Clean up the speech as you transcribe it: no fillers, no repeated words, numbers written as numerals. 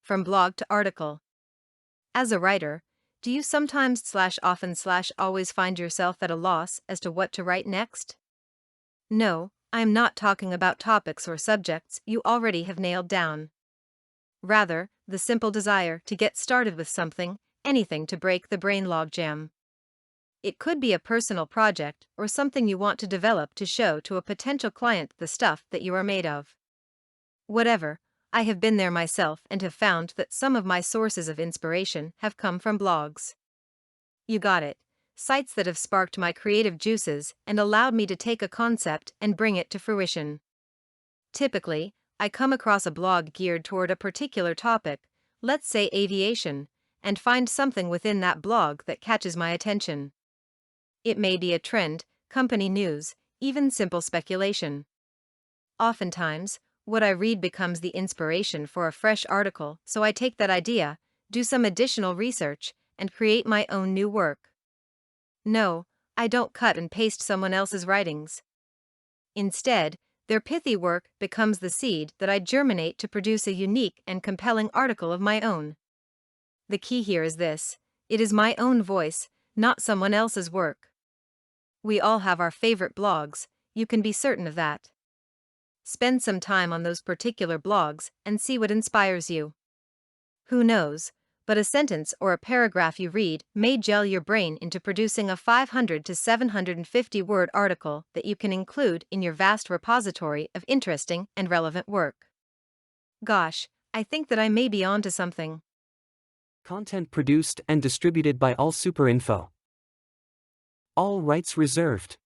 from blog to article. As a writer, do you sometimes/often/always find yourself at a loss as to what to write next? No, I am not talking about topics or subjects you already have nailed down. Rather, the simple desire to get started with something, anything to break the brain logjam. It could be a personal project or something you want to develop to show to a potential client the stuff that you are made of. Whatever, I have been there myself and have found that some of my sources of inspiration have come from blogs. You got it, sites that have sparked my creative juices and allowed me to take a concept and bring it to fruition. Typically, I come across a blog geared toward a particular topic, let's say aviation, and find something within that blog that catches my attention. It may be a trend, company news, even simple speculation. Oftentimes, what I read becomes the inspiration for a fresh article, so I take that idea, do some additional research, and create my own new work. No, I don't cut and paste someone else's writings. Instead, their pithy work becomes the seed that I germinate to produce a unique and compelling article of my own. The key here is this: it is my own voice, not someone else's work. We all have our favorite blogs, you can be certain of that. Spend some time on those particular blogs and see what inspires you. Who knows, but a sentence or a paragraph you read may gel your brain into producing a 500 to 750 word article that you can include in your vast repository of interesting and relevant work. Gosh, I think that I may be onto something. Content produced and distributed by All Super Info. All rights reserved.